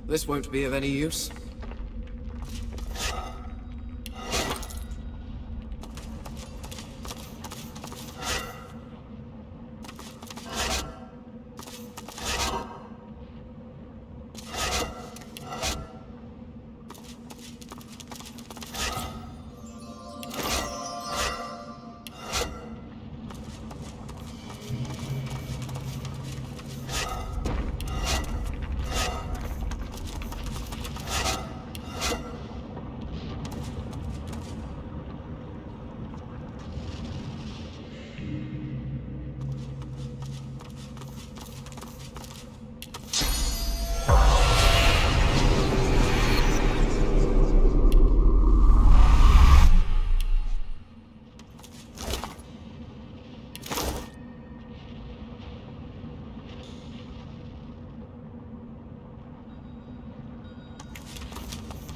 This won't be of any use.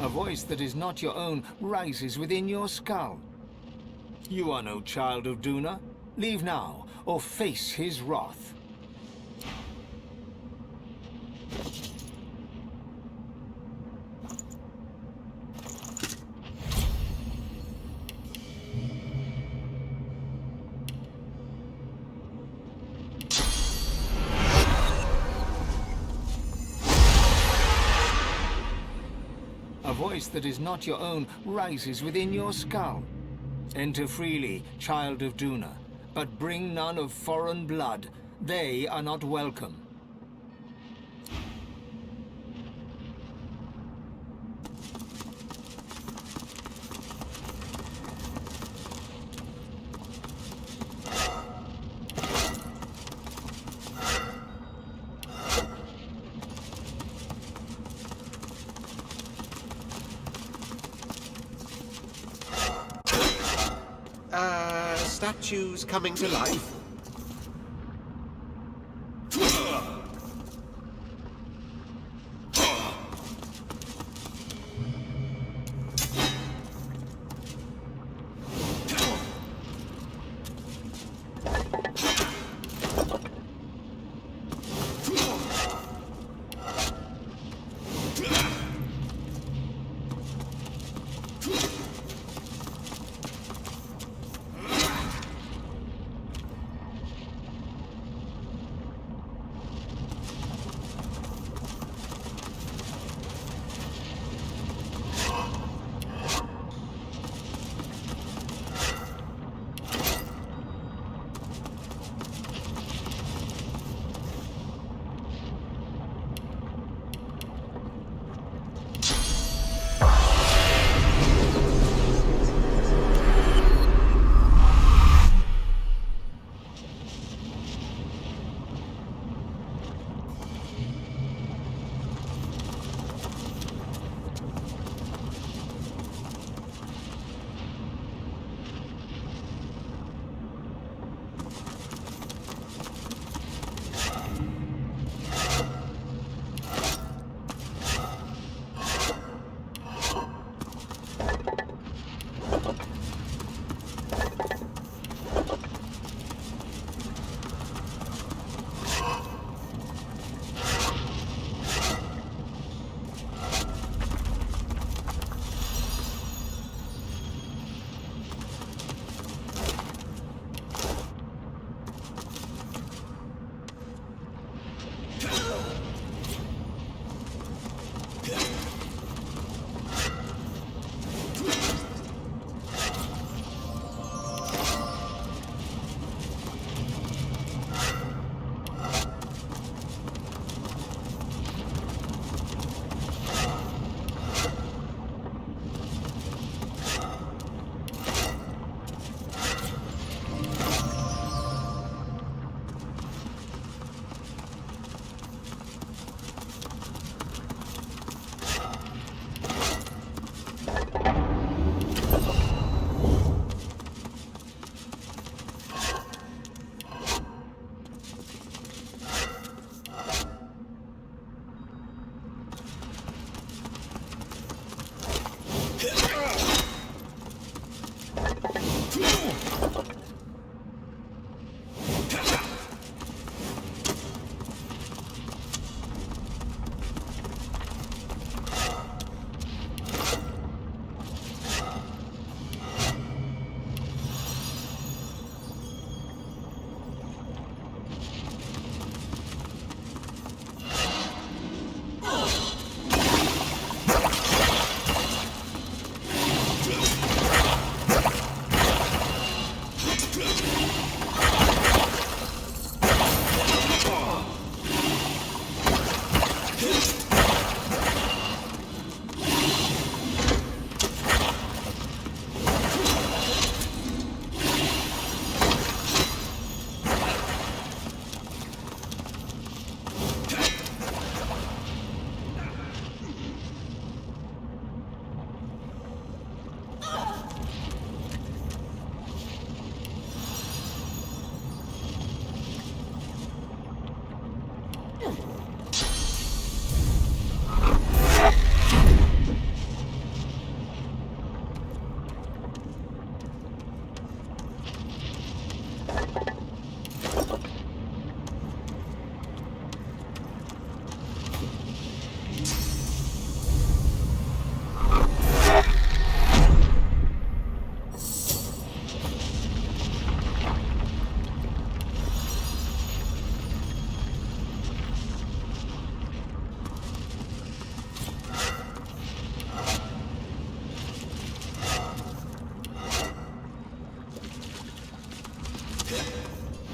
A voice that is not your own rises within your skull. You are no child of Duna. Leave now, or face his wrath. A voice that is not your own rises within your skull. Enter freely, child of Duna, but bring none of foreign blood. They are not welcome. Statues coming to life?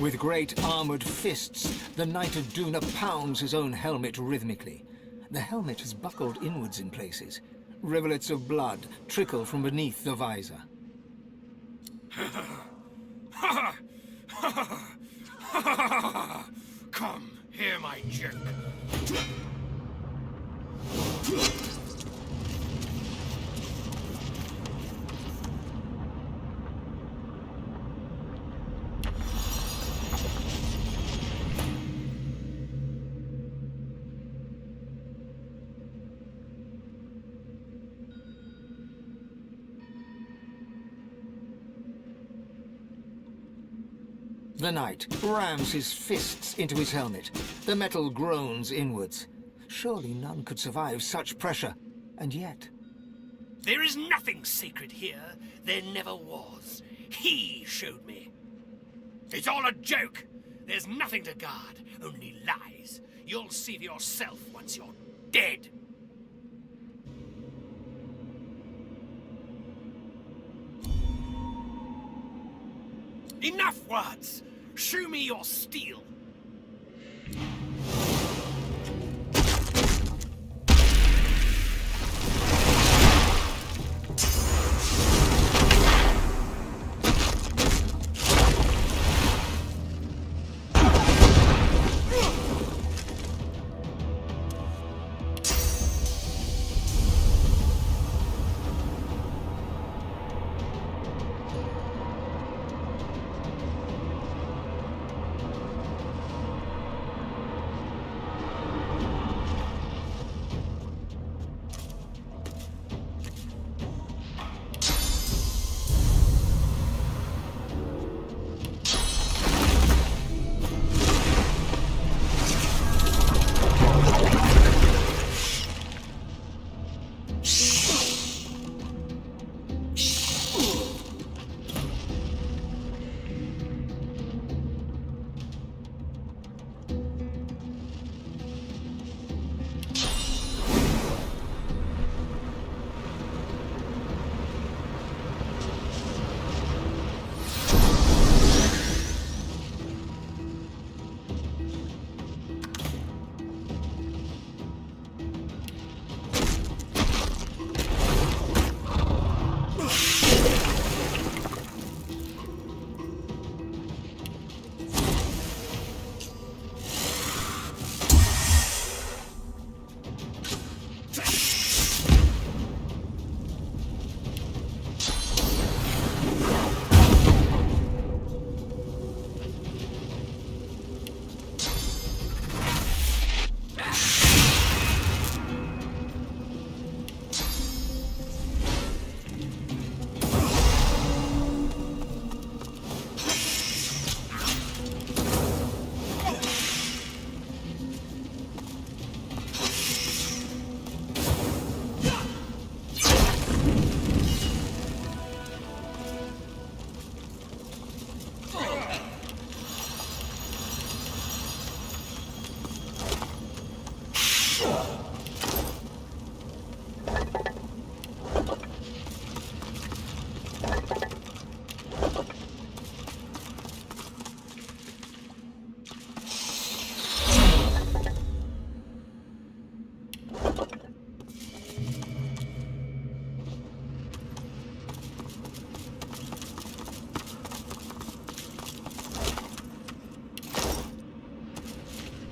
With great armored fists, the Knight of Duna pounds his own helmet rhythmically. The helmet is buckled inwards in places. Rivulets of blood trickle from beneath the visor. Come, hear my joke. The knight rams his fists into his helmet. The metal groans inwards. Surely none could survive such pressure, and yet... There is nothing sacred here. There never was. He showed me. It's all a joke. There's nothing to guard, only lies. You'll see for yourself once you're dead. Enough words! Show me your steel!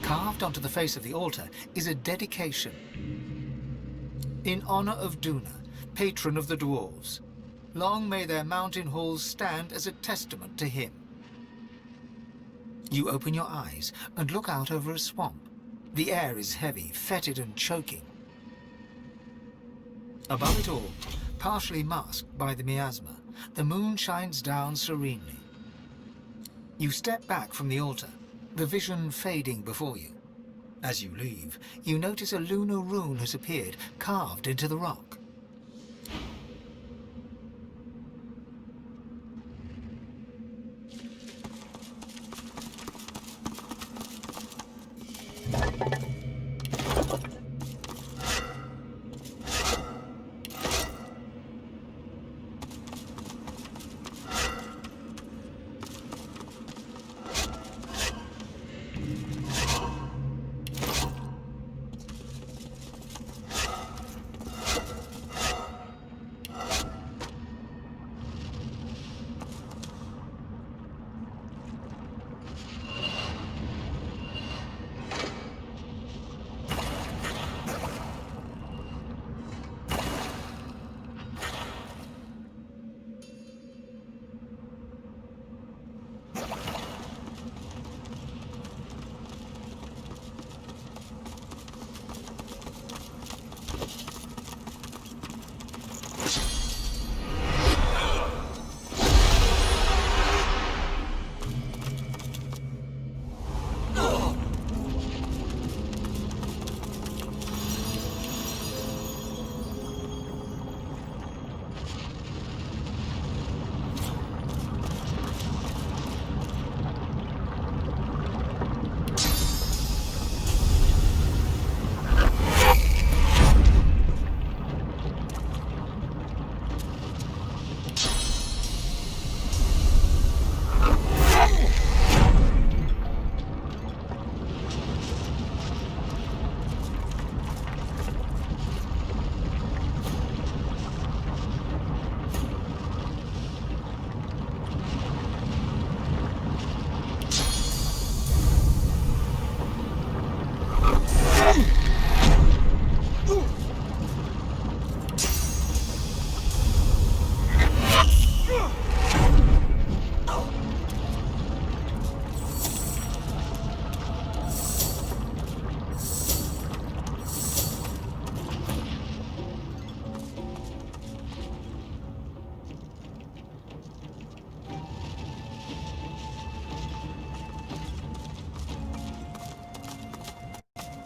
Carved onto the face of the altar is a dedication. In honor of Duna, patron of the dwarves, long may their mountain halls stand as a testament to him. You open your eyes and look out over a swamp. The air is heavy, fetid and choking. Above it all, partially masked by the miasma, the moon shines down serenely. You step back from the altar, the vision fading before you. As you leave, you notice a lunar rune has appeared, carved into the rock.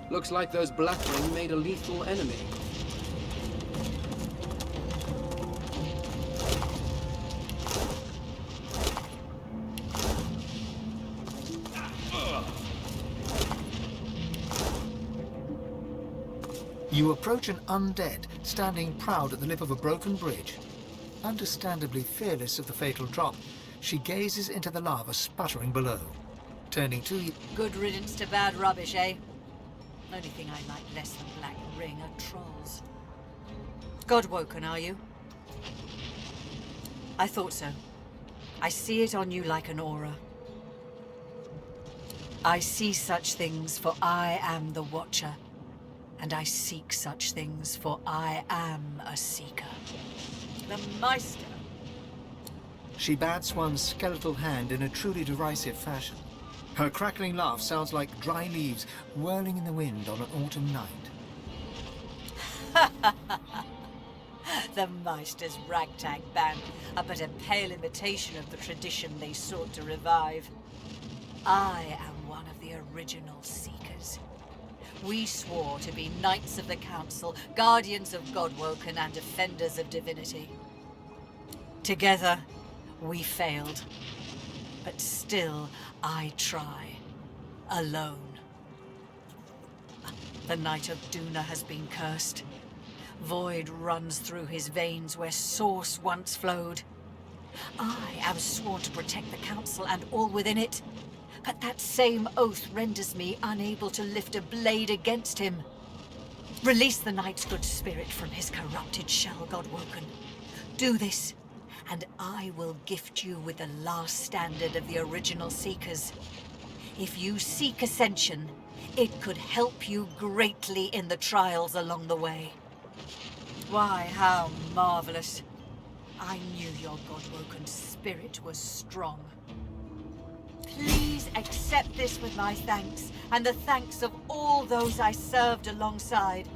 Looks like those Blackring made a lethal enemy. You approach an undead, standing proud at the lip of a broken bridge. Understandably fearless of the fatal drop, she gazes into the lava sputtering below. Turning to you... Good riddance to bad rubbish, eh? Only thing I like less than Black Ring are trolls. God-woken, are you? I thought so. I see it on you like an aura. I see such things, for I am the Watcher. And I seek such things, for I am a seeker. The Meister! She bats one skeletal hand in a truly derisive fashion. Her crackling laugh sounds like dry leaves whirling in the wind on an autumn night. The Meister's ragtag band are but a pale imitation of the tradition they sought to revive. I am one of the original Seekers. We swore to be Knights of the Council, Guardians of Godwoken, and Defenders of Divinity. Together, we failed. But still, I try. Alone. The Knight of Duna has been cursed. Void runs through his veins where source once flowed. I am sworn to protect the Council and all within it. But that same oath renders me unable to lift a blade against him. Release the Knight's good spirit from his corrupted shell, Godwoken. Do this, and I will gift you with the last standard of the original Seekers. If you seek ascension, it could help you greatly in the trials along the way. Why, how marvelous. I knew your Godwoken spirit was strong. Please accept this with my thanks, and the thanks of all those I served alongside.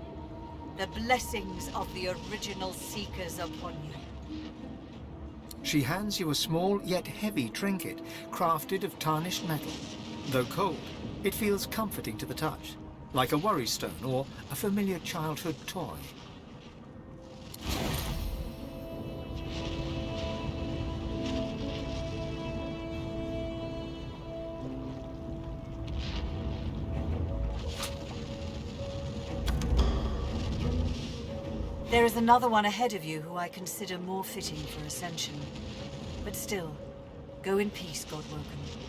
The blessings of the original Seekers upon you. She hands you a small yet heavy trinket, crafted of tarnished metal. Though cold, it feels comforting to the touch, like a worry stone or a familiar childhood toy. There is another one ahead of you who I consider more fitting for ascension. But still, go in peace, Godwoken.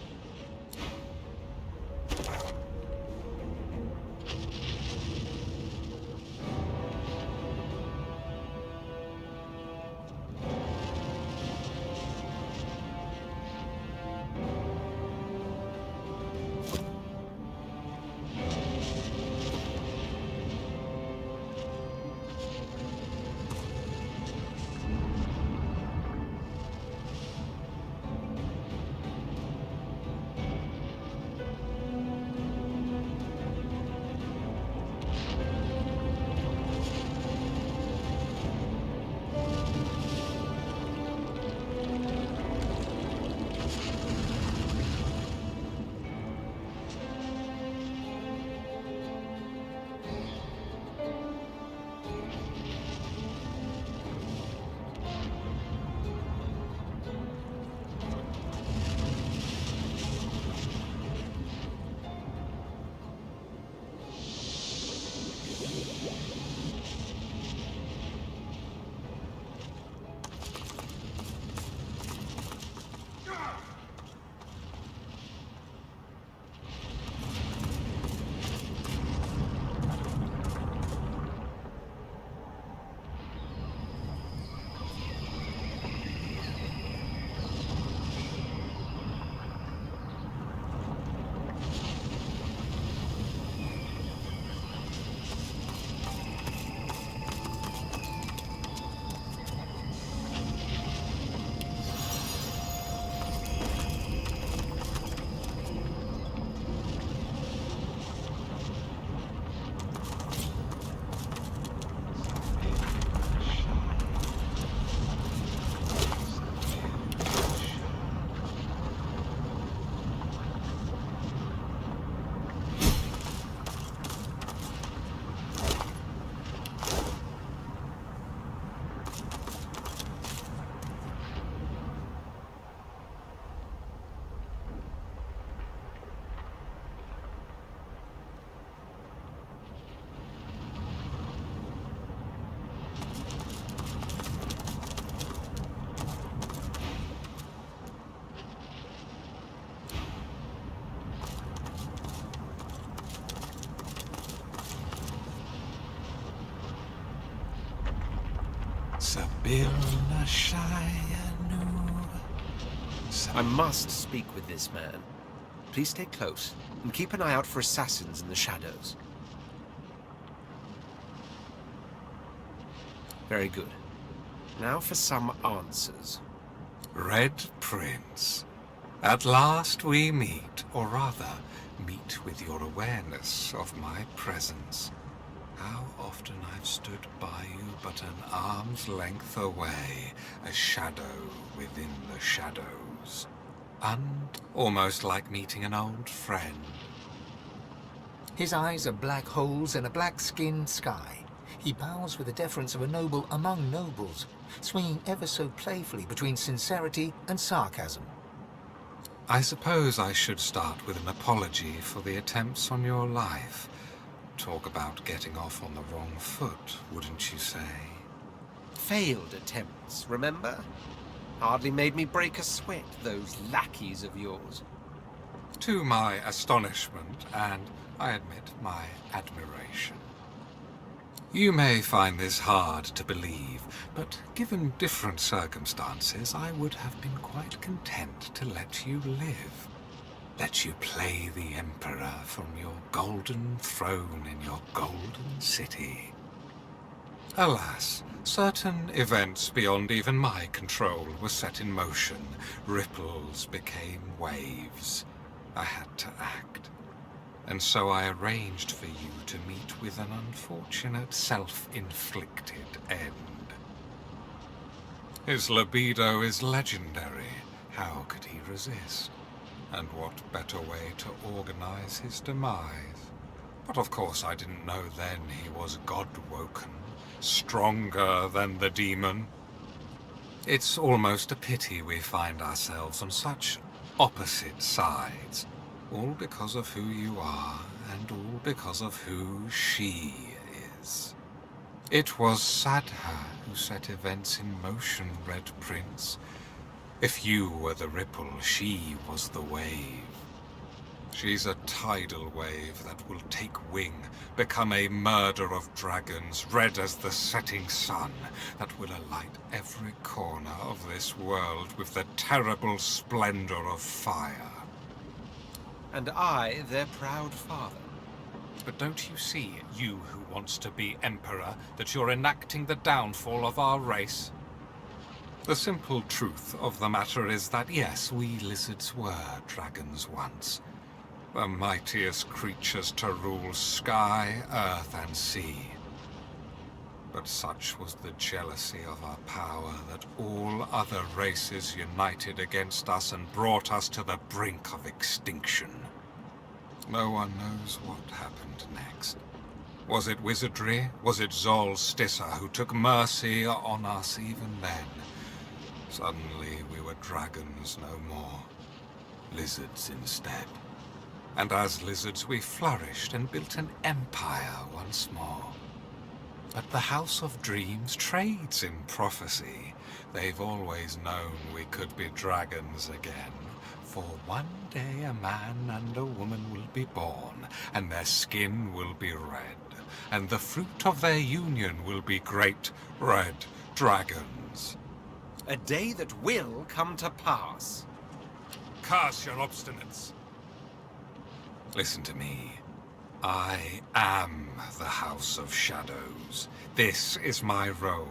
I must speak with this man. Please stay close and keep an eye out for assassins in the shadows. Very good. Now for some answers. Red Prince, at last we meet, or rather, meet with your awareness of my presence. How often I've stood by you but an arm's length away, a shadow within the shadows. And almost like meeting an old friend. His eyes are black holes in a black-skinned sky. He bows with the deference of a noble among nobles, swinging ever so playfully between sincerity and sarcasm. I suppose I should start with an apology for the attempts on your life. Talk about getting off on the wrong foot, wouldn't you say? Failed attempts, remember? Hardly made me break a sweat, those lackeys of yours. To my astonishment, and I admit my admiration. You may find this hard to believe, but given different circumstances, I would have been quite content to let you live. Let you play the Emperor from your golden throne in your golden city. Alas, certain events beyond even my control were set in motion. Ripples became waves. I had to act. And so I arranged for you to meet with an unfortunate self-inflicted end. His libido is legendary. How could he resist? And what better way to organize his demise? But of course I didn't know then he was God-woken, stronger than the demon. It's almost a pity we find ourselves on such opposite sides, all because of who you are, and all because of who she is. It was Sadha who set events in motion, Red Prince. If you were the ripple, she was the wave. She's a tidal wave that will take wing, become a murder of dragons, red as the setting sun, that will alight every corner of this world with the terrible splendor of fire. And I, their proud father. But don't you see, you who wants to be emperor, that you're enacting the downfall of our race? The simple truth of the matter is that yes, we lizards were dragons once. The mightiest creatures to rule sky, earth, and sea. But such was the jealousy of our power that all other races united against us and brought us to the brink of extinction. No one knows what happened next. Was it wizardry? Was it Zol Stissa who took mercy on us even then? Suddenly we were dragons no more. Lizards instead. And as lizards we flourished and built an empire once more. But the House of Dreams trades in prophecy. They've always known we could be dragons again. For one day a man and a woman will be born, and their skin will be red, and the fruit of their union will be great red dragons. A day that will come to pass. Curse your obstinance. Listen to me. I am the House of Shadows. This is my role.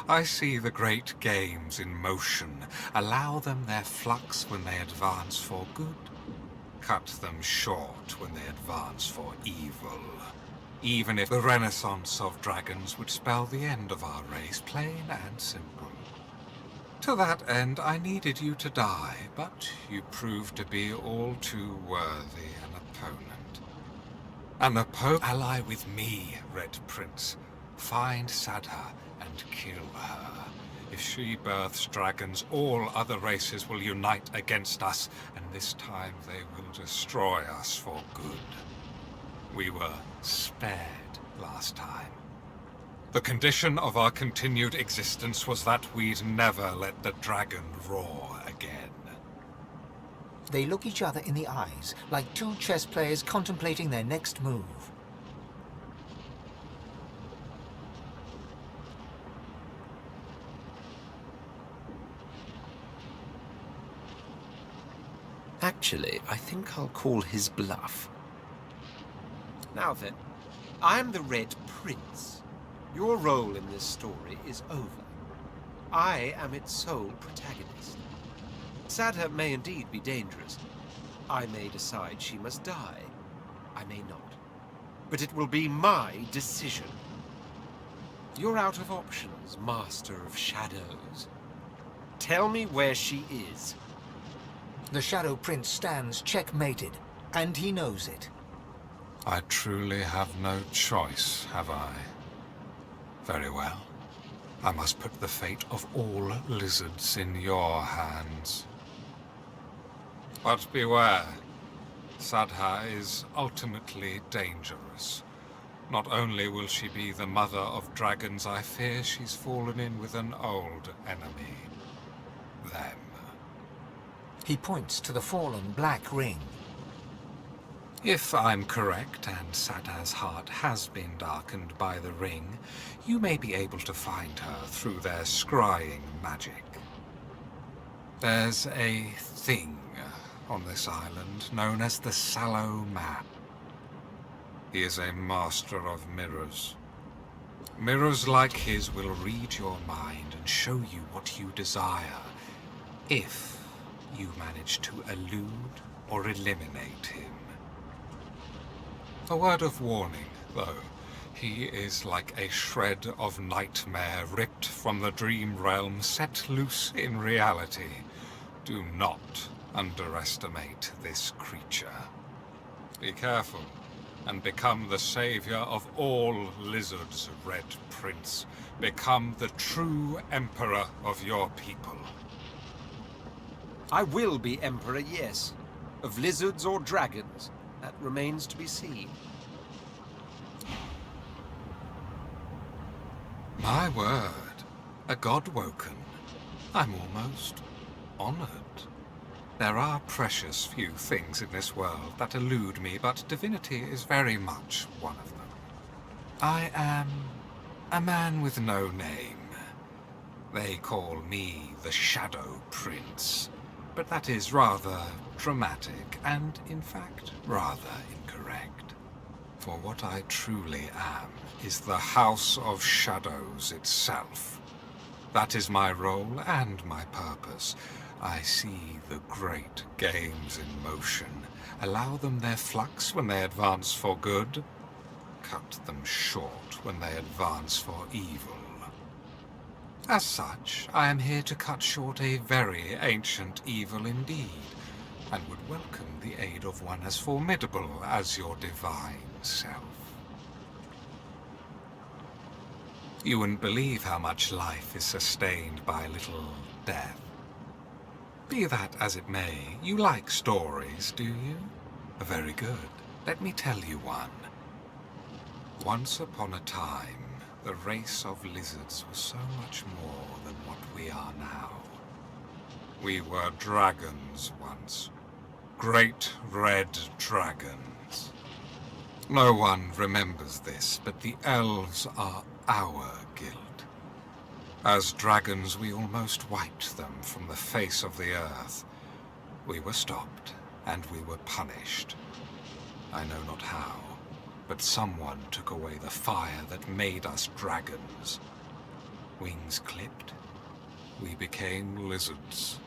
I see the great games in motion, allow them their flux when they advance for good, cut them short when they advance for evil. Even if the renaissance of dragons would spell the end of our race, plain and simple. To that end, I needed you to die, but you proved to be all too worthy an opponent. And the Pope, ally with me, Red Prince. Find Sadha and kill her. If she births dragons, all other races will unite against us, and this time they will destroy us for good. We were spared last time. The condition of our continued existence was that we'd never let the dragon roar again. They look each other in the eyes, like two chess players contemplating their next move. Actually, I think I'll call his bluff. Now then, I'm the Red Prince. Your role in this story is over. I am its sole protagonist. Sadha may indeed be dangerous. I may decide she must die. I may not. But it will be my decision. You're out of options, Master of Shadows. Tell me where she is. The Shadow Prince stands checkmated, and he knows it. I truly have no choice, have I? Very well. I must put the fate of all lizards in your hands. But beware. Sadha is ultimately dangerous. Not only will she be the mother of dragons, I fear she's fallen in with an old enemy. Them. He points to the fallen black ring. If I'm correct, and Sadha's heart has been darkened by the ring, you may be able to find her through their scrying magic. There's a thing on this island known as the Sallow Man. He is a master of mirrors. Mirrors like his will read your mind and show you what you desire, if you manage to elude or eliminate him. A word of warning, though. He is like a shred of nightmare ripped from the dream realm, set loose in reality. Do not underestimate this creature. Be careful, and become the savior of all lizards, Red Prince. Become the true emperor of your people. I will be Emperor, yes. Of lizards or dragons, that remains to be seen. My word, a god woken. I'm almost honored. There are precious few things in this world that elude me, but divinity is very much one of them. I am a man with no name. They call me the Shadow Prince, but that is rather dramatic and, in fact, rather incorrect. For what I truly am is the House of Shadows itself. That is my role and my purpose. I see the great games in motion, allow them their flux when they advance for good, cut them short when they advance for evil. As such, I am here to cut short a very ancient evil indeed, and would welcome the aid of one as formidable as your divine self. You wouldn't believe how much life is sustained by a little death. Be that as it may, you like stories, do you? Very good. Let me tell you one. Once upon a time, the race of lizards was so much more than what we are now. We were dragons once. Great red dragons. No one remembers this, but the elves are our guild. As dragons, we almost wiped them from the face of the earth. We were stopped, and we were punished. I know not how, but someone took away the fire that made us dragons. Wings clipped, we became lizards.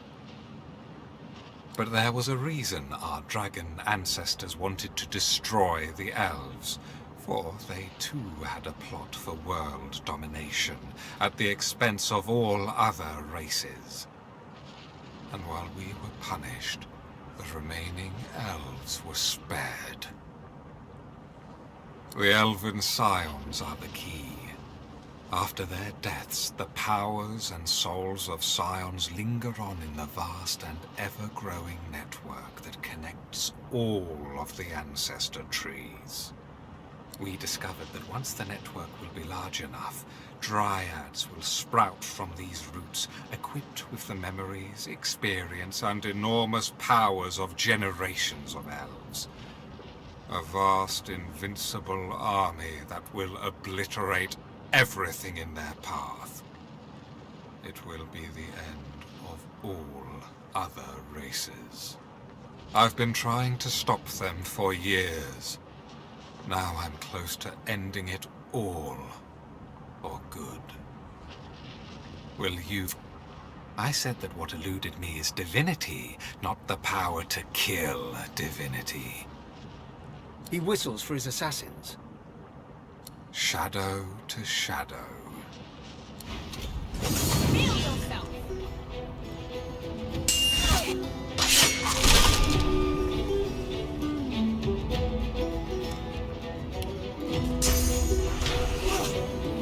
But there was a reason our dragon ancestors wanted to destroy the elves, for they too had a plot for world domination at the expense of all other races. And while we were punished, the remaining elves were spared. The elven scions are the key. After their deaths, the powers and souls of scions linger on in the vast and ever-growing network that connects all of the ancestor trees. We discovered that once the network will be large enough, dryads will sprout from these roots, equipped with the memories, experience, and enormous powers of generations of elves. A vast, invincible army that will obliterate everything in their path. It will be the end of all other races. I've been trying to stop them for years. Now I'm close to ending it all, for good. Will you... I said that what eluded me is divinity, not the power to kill divinity. He whistles for his assassins. Shadow to shadow. Feel yourself!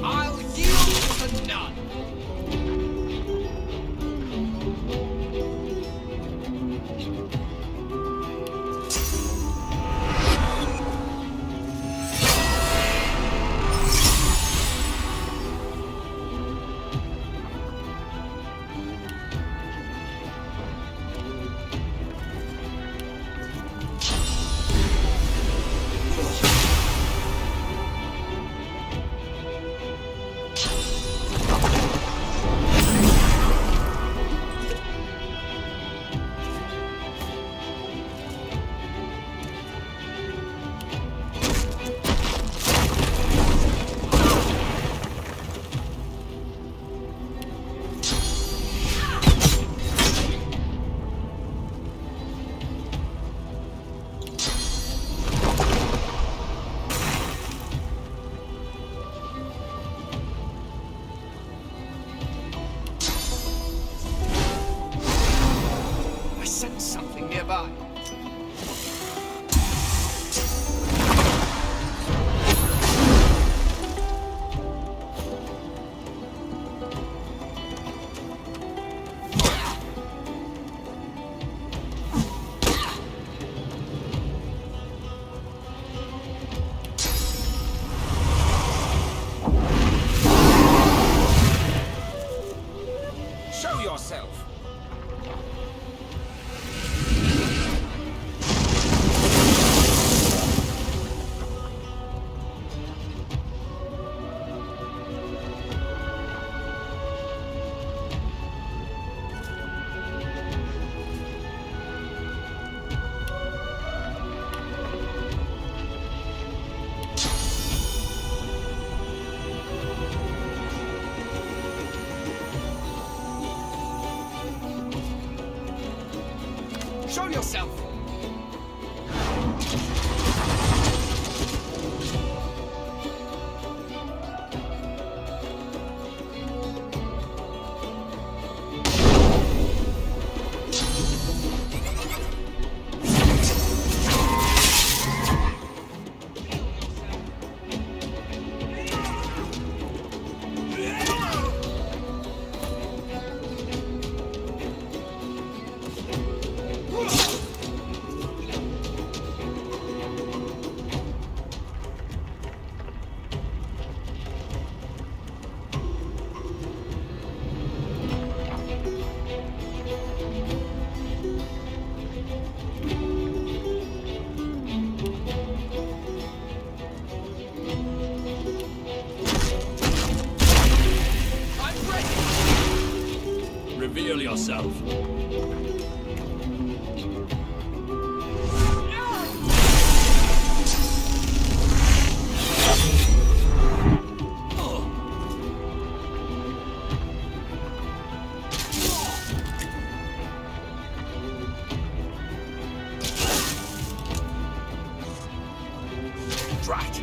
I'll yield to none. yourself! Reveal yourself. Drat!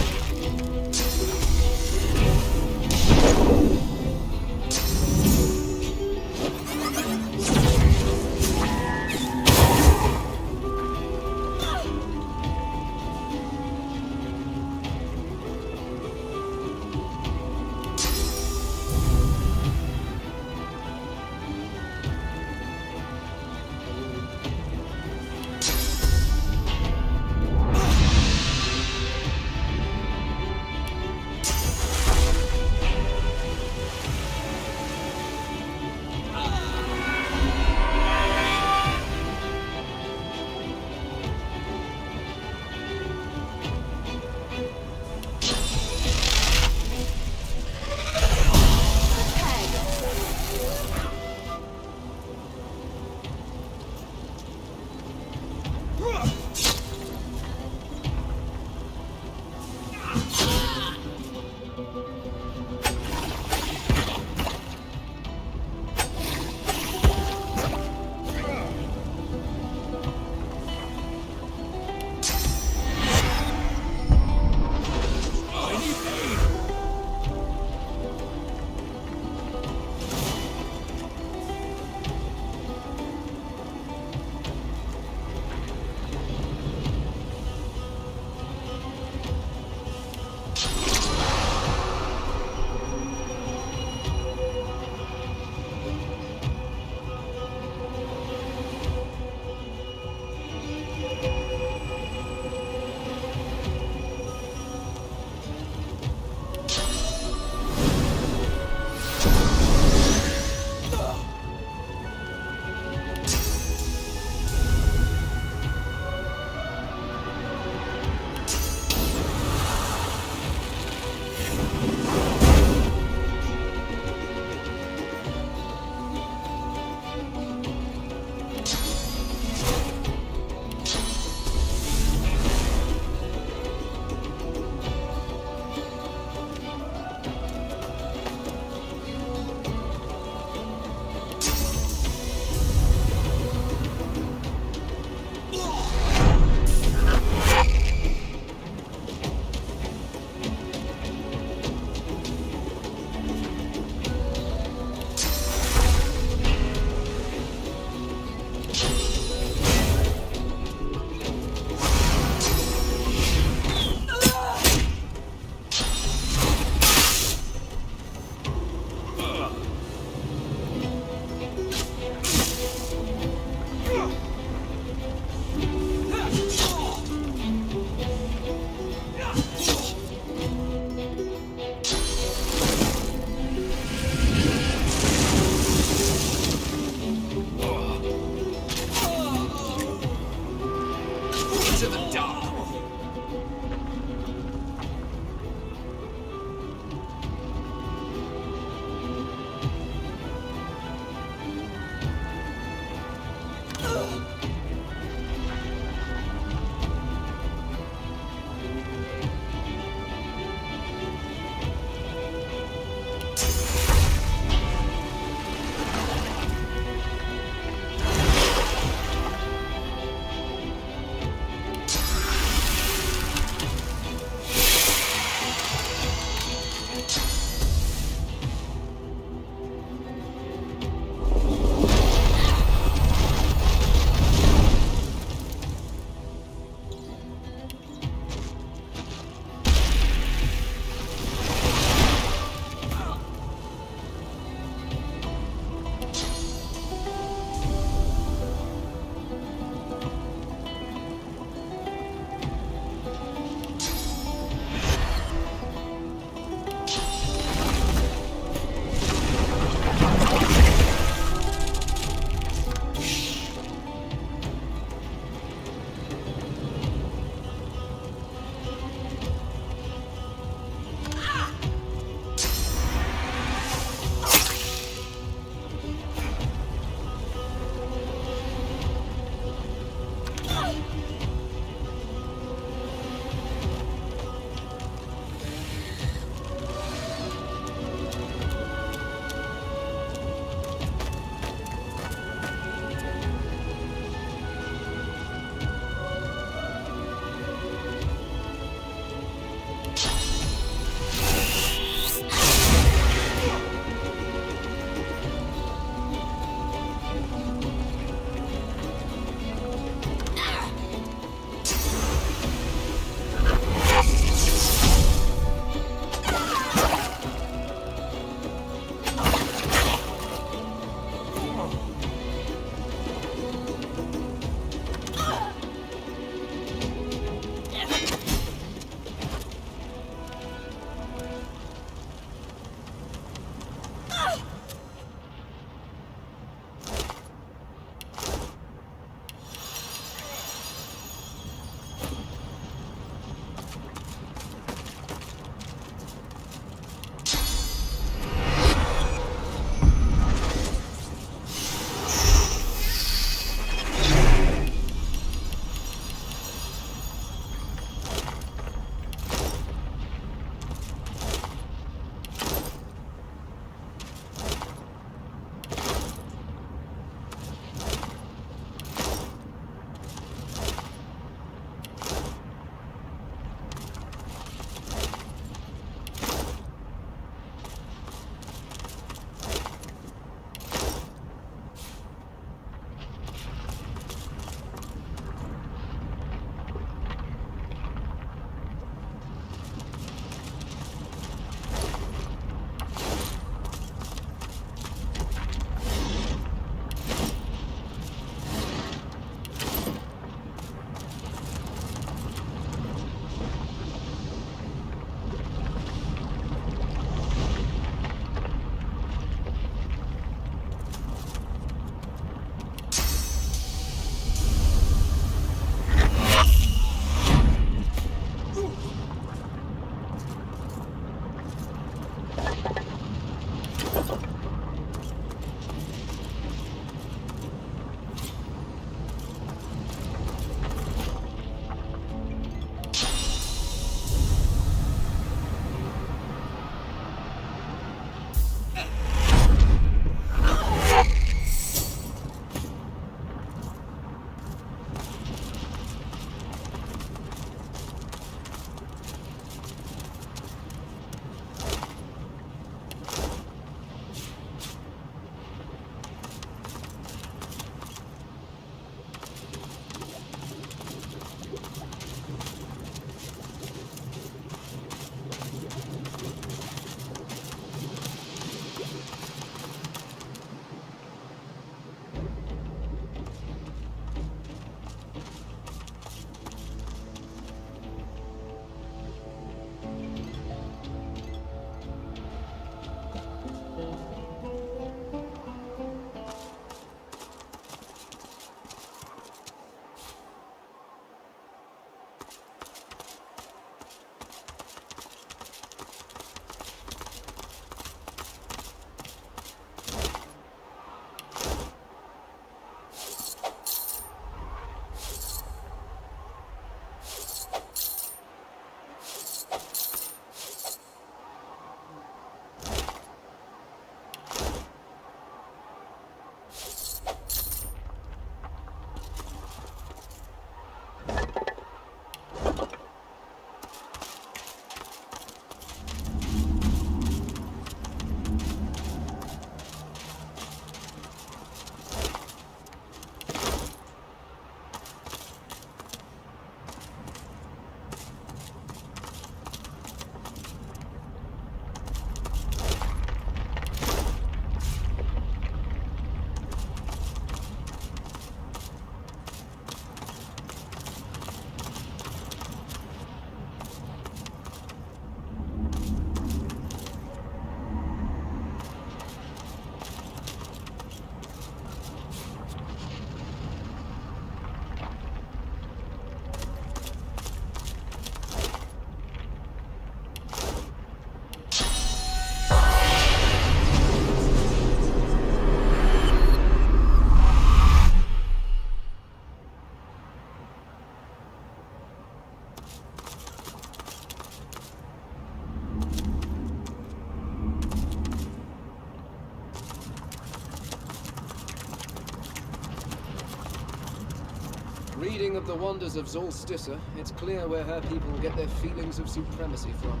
Speaking of the wonders of Solstice, it's clear where her people get their feelings of supremacy from.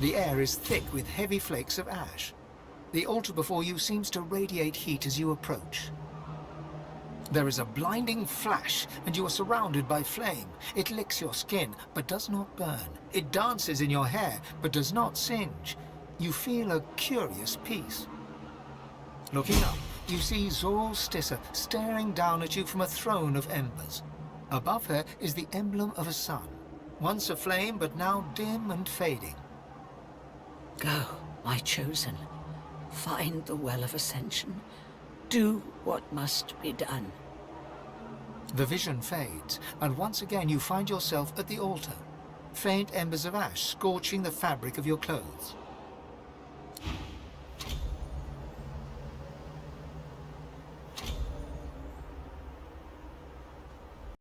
The air is thick with heavy flakes of ash. The altar before you seems to radiate heat as you approach. There is a blinding flash, and you are surrounded by flame. It licks your skin, but does not burn. It dances in your hair, but does not singe. You feel a curious peace. Looking up, you see Solstice staring down at you from a throne of embers. Above her is the emblem of a sun, once aflame, but now dim and fading. Go, my chosen. Find the Well of Ascension. Do what must be done. The vision fades, and once again you find yourself at the altar. Faint embers of ash scorching the fabric of your clothes.